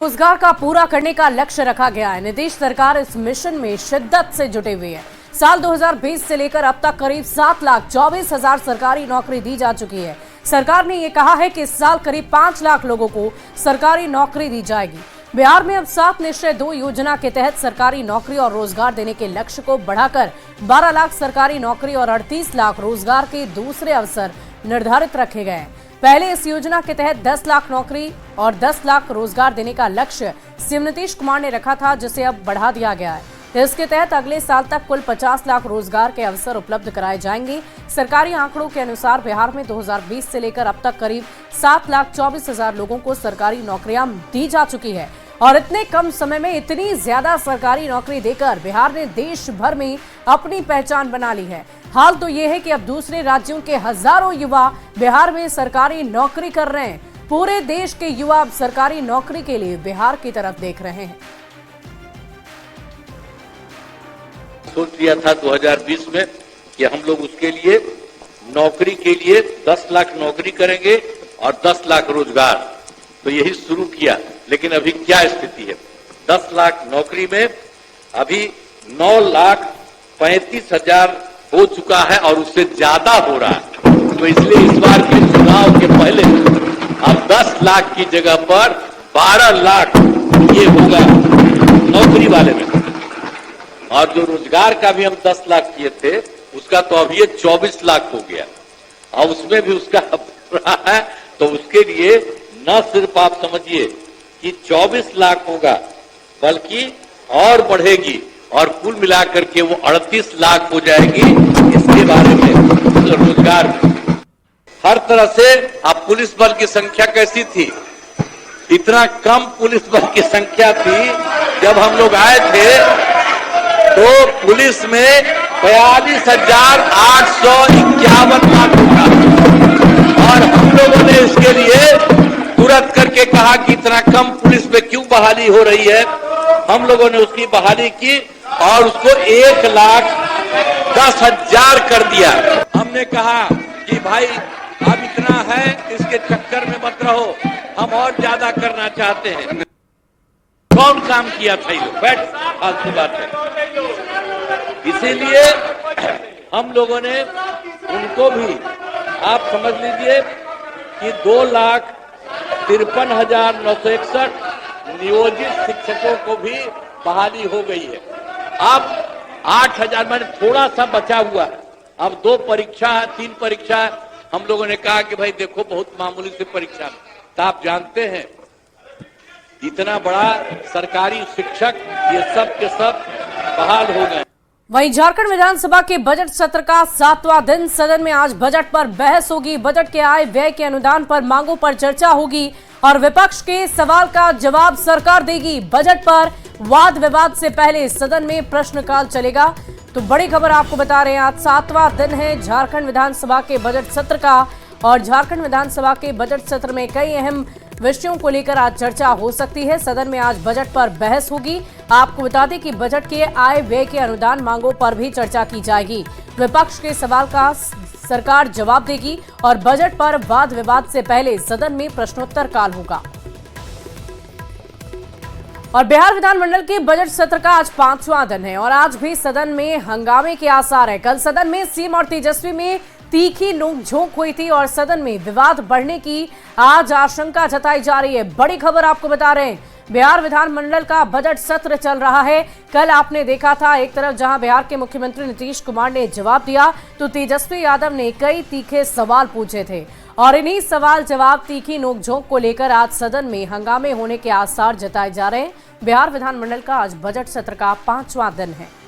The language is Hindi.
रोजगार का पूरा करने का लक्ष्य रखा गया है। नीतीश सरकार इस मिशन में शिद्दत से जुटे हुई है। साल 2020 से लेकर अब तक करीब 7,24,000 सरकारी नौकरी दी जा चुकी है। सरकार ने ये कहा है कि इस साल करीब 5 लाख लोगों को सरकारी नौकरी दी जाएगी। बिहार में अब 7 निश्चय 2 योजना के तहत सरकारी नौकरी और रोजगार देने के लक्ष्य को बढ़ाकर 12 लाख सरकारी नौकरी और 38 लाख रोजगार के दूसरे अवसर निर्धारित रखे गए हैं। पहले इस योजना के तहत 10 लाख नौकरी और 10 लाख रोजगार देने का लक्ष्य सीएम नीतीश कुमार ने रखा था, जिसे अब बढ़ा दिया गया है। इसके तहत अगले साल तक कुल 50 लाख रोजगार के अवसर उपलब्ध कराए जाएंगे। सरकारी आंकड़ों के अनुसार बिहार में 2020 से लेकर अब तक करीब 7,24,000 लोगों को सरकारी नौकरियां दी जा चुकी है और इतने कम समय में इतनी ज्यादा सरकारी नौकरी देकर बिहार ने देश भर में अपनी पहचान बना ली है। हाल तो ये है कि अब दूसरे राज्यों के हजारों युवा बिहार में सरकारी नौकरी कर रहे हैं। पूरे देश के युवा अब सरकारी नौकरी के लिए बिहार की तरफ देख रहे हैं। सोच लिया था 2020 में कि हम लोग उसके लिए नौकरी के लिए 10 लाख नौकरी करेंगे और 10 लाख रोजगार, तो यही शुरू किया। लेकिन अभी क्या स्थिति है? 10 लाख नौकरी में अभी 9,35,000 हो चुका है और उससे ज्यादा हो रहा है। तो इसलिए इस बार के चुनाव के पहले अब 10 लाख की जगह पर 12 लाख ये होगा नौकरी वाले में, और जो रोजगार का भी हम 10 लाख किए थे उसका तो अभी 24 लाख हो गया और उसमें भी उसका रहा है। तो उसके लिए न सिर्फ आप समझिए कि 24 लाख होगा बल्कि और बढ़ेगी और कुल मिलाकर के वो 38 लाख हो जाएगी। इसके बारे में रोजगार हर तरह से। अब पुलिस बल की संख्या कैसी थी? इतना कम पुलिस बल की संख्या थी। जब हम लोग आए थे तो पुलिस में 42,851 लाख था और हम लोगों ने इसके लिए तुरंत करके कहा कि इतना कम पुलिस में क्यों बहाली हो रही है। हम लोगों ने उसकी बहाली की और उसको 1,10,000 कर दिया। हमने कहा कि भाई अब इतना है, इसके चक्कर में मत रहो, हम और ज्यादा करना चाहते हैं। कौन काम किया था ये? बैठ फालतू बात है। इसीलिए हम लोगों ने उनको भी, आप समझ लीजिए कि 2,53,961 नियोजित शिक्षकों को भी बहाली हो गई है। अब 8,000 मैंने थोड़ा सा बचा हुआ है। अब 2 परीक्षा है, 3 परीक्षा है। हम लोगों ने कहा कि भाई देखो बहुत मामूली से परीक्षा है। तो आप जानते हैं इतना बड़ा सरकारी शिक्षक ये सब के सब बहाल हो गए। वहीं झारखंड विधानसभा के बजट सत्र का 7वां दिन। सदन में आज बजट पर बहस होगी। बजट के आय व्यय के अनुदान पर मांगों पर चर्चा होगी और विपक्ष के सवाल का जवाब सरकार देगी। बजट पर वाद विवाद से पहले सदन में प्रश्नकाल चलेगा। तो बड़ी खबर आपको बता रहे हैं, आज 7वां दिन है झारखंड विधानसभा के बजट सत्र का और झारखंड विधानसभा के बजट सत्र में कई अहम विषयों को लेकर आज चर्चा हो सकती है। सदन में आज बजट पर बहस होगी। आपको बता दें कि बजट के आय व्यय के अनुदान मांगों पर भी चर्चा की जाएगी। विपक्ष के सवाल का सरकार जवाब देगी और बजट पर वाद विवाद से पहले सदन में प्रश्नोत्तर काल होगा। और बिहार विधानमंडल के बजट सत्र का आज 5वां दिन है और आज भी सदन में हंगामे के आसार है। कल सदन में सीएम और तेजस्वी में तीखी नोकझोंक हुई थी और सदन में विवाद बढ़ने की आज आशंका जताई जा रही है। बड़ी खबर आपको बता रहे हैं, बिहार विधानमंडल का बजट सत्र चल रहा है। कल आपने देखा था एक तरफ जहां बिहार के मुख्यमंत्री नीतीश कुमार ने जवाब दिया तो तेजस्वी यादव ने कई तीखे सवाल पूछे थे और इन्हीं सवाल जवाब तीखी नोकझोंक को लेकर आज सदन में हंगामे होने के आसार जताए जा रहे हैं। बिहार विधानमंडल का आज बजट सत्र का 5वां दिन है।